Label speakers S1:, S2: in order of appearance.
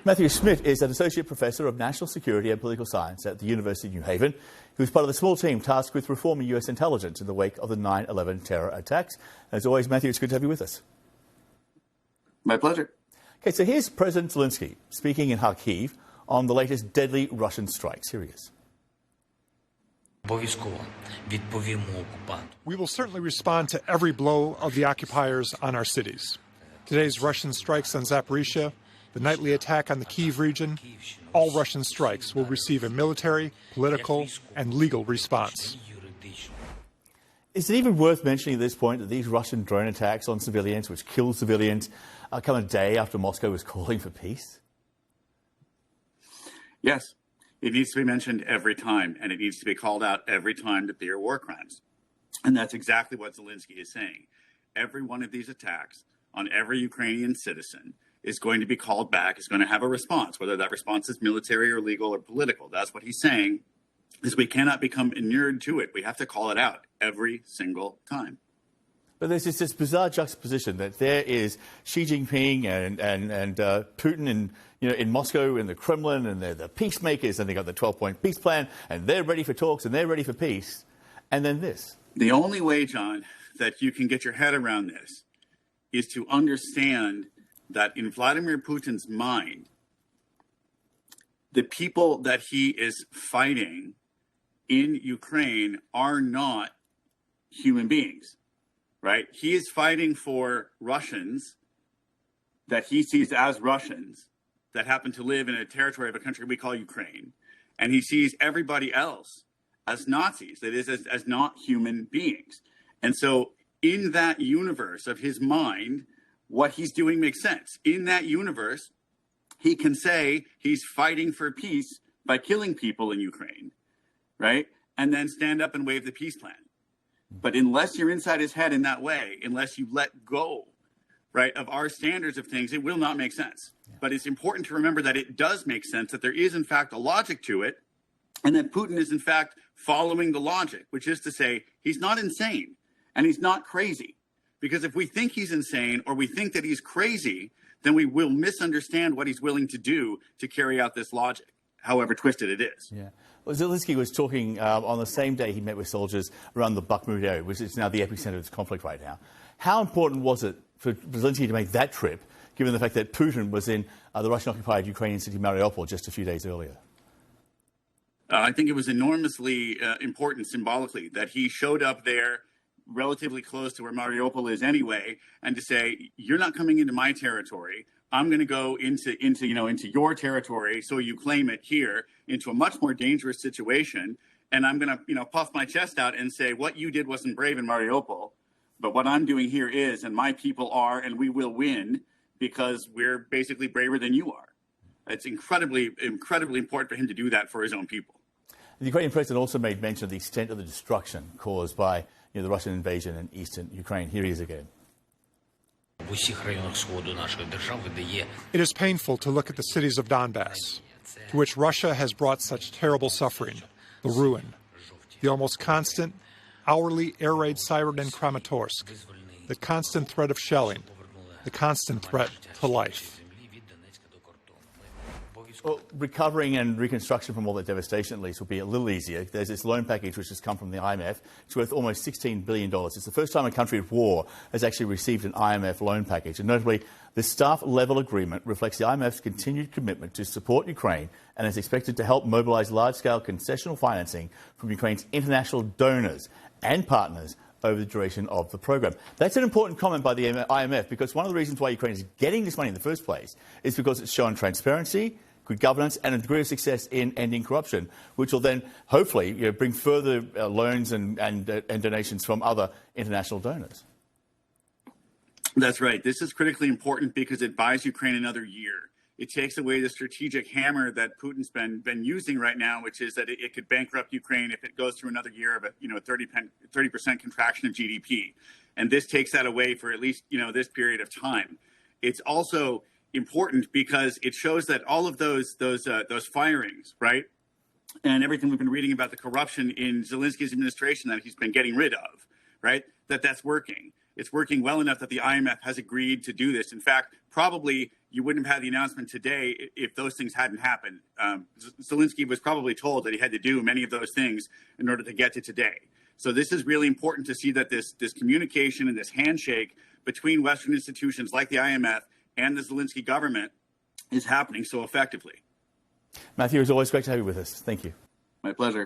S1: Matthew Schmidt is an Associate Professor of National Security and Political Science at the University of New Haven. He was part of the small team tasked with reforming US intelligence in the wake of the 9/11 terror attacks. As always, Matthew, it's good to have you with us.
S2: My pleasure.
S1: Okay, so here's President Zelensky speaking in Kharkiv on the latest deadly Russian strikes. Here he is.
S3: We will certainly respond to every blow of the occupiers on our cities. Today's Russian strikes on Zaporizhzhia, the nightly attack on the Kyiv region, all Russian strikes will receive a military, political, and legal response.
S1: Is it even worth mentioning at this point that these Russian drone attacks on civilians, which killed civilians, come a day after Moscow was calling for peace?
S2: Yes, it needs to be mentioned every time, and it needs to be called out every time that they are war crimes. And that's exactly what Zelensky is saying. Every one of these attacks on every Ukrainian citizen is going to be called back, is going to have a response, whether that response is military or legal or political. That's what he's saying, is we cannot become inured to it. We have to call it out every single time.
S1: But there's this bizarre juxtaposition that there is Xi Jinping and Putin in Moscow in the Kremlin, and they're the peacemakers, and they got the 12-point peace plan, and they're ready for talks, and they're ready for peace. And then this.
S2: The only way, John, that you can get your head around this is to understand that in Vladimir Putin's mind, the people that he is fighting in Ukraine are not human beings, right? He is fighting for Russians that he sees as Russians that happen to live in a territory of a country we call Ukraine. And he sees everybody else as Nazis, that is, as not human beings. And so in that universe of his mind, what he's doing makes sense. In that universe, he can say he's fighting for peace by killing people in Ukraine, right? And then stand up and wave the peace plan. But unless you're inside his head in that way, unless you let go, right, of our standards of things, it will not make sense. Yeah. But it's important to remember that it does make sense, that there is, in fact, a logic to it, and that Putin is, in fact, following the logic, which is to say he's not insane and he's not crazy. Because if we think he's insane or we think that he's crazy, then we will misunderstand what he's willing to do to carry out this logic, however twisted it is.
S1: Yeah. Well, Zelensky was talking on the same day he met with soldiers around the Bakhmut area, which is now the epicenter of this conflict right now. How important was it for Zelensky to make that trip, given the fact that Putin was in the Russian-occupied Ukrainian city Mariupol just a few days earlier?
S2: I think it was enormously important symbolically that he showed up there relatively close to where Mariupol is anyway, and to say, you're not coming into my territory. I'm going to go into your territory, so you claim it here, into a much more dangerous situation. And I'm going to, puff my chest out and say, what you did wasn't brave in Mariupol, but what I'm doing here is, and my people are, and we will win because we're basically braver than you are. It's incredibly, incredibly important for him to do that for his own people.
S1: The Ukrainian president also made mention of the extent of the destruction caused by the Russian invasion in eastern Ukraine. Here he is again.
S3: It is painful to look at the cities of Donbass, to which Russia has brought such terrible suffering, the ruin, the almost constant, hourly air raid siren in Kramatorsk, the constant threat of shelling, the constant threat to life.
S1: Well, recovering and reconstruction from all that devastation, at least, will be a little easier. There's this loan package which has come from the IMF. It's worth almost $16 billion. It's the first time a country at war has actually received an IMF loan package. And notably, the staff-level agreement reflects the IMF's continued commitment to support Ukraine and is expected to help mobilize large-scale concessional financing from Ukraine's international donors and partners over the duration of the program. That's an important comment by the IMF, because one of the reasons why Ukraine is getting this money in the first place is because it's shown transparency, good governance, and a degree of success in ending corruption, which will then hopefully bring further loans and donations from other international donors.
S2: That's right. This is critically important because it buys Ukraine another year. It takes away the strategic hammer that Putin's been using right now, which is that it could bankrupt Ukraine if it goes through another year of a 30% contraction of GDP, and this takes that away for at least this period of time. It's also important because it shows that all of those firings, right, and everything we've been reading about the corruption in Zelensky's administration that he's been getting rid of, right, that's working. It's working well enough that the IMF has agreed to do this. In fact, probably you wouldn't have had the announcement today if those things hadn't happened. Zelensky was probably told that he had to do many of those things in order to get to today. So this is really important to see that this communication and this handshake between Western institutions like the IMF and the Zelensky government is happening so effectively.
S1: Matthew, it's always great to have you with us. Thank you.
S2: My pleasure.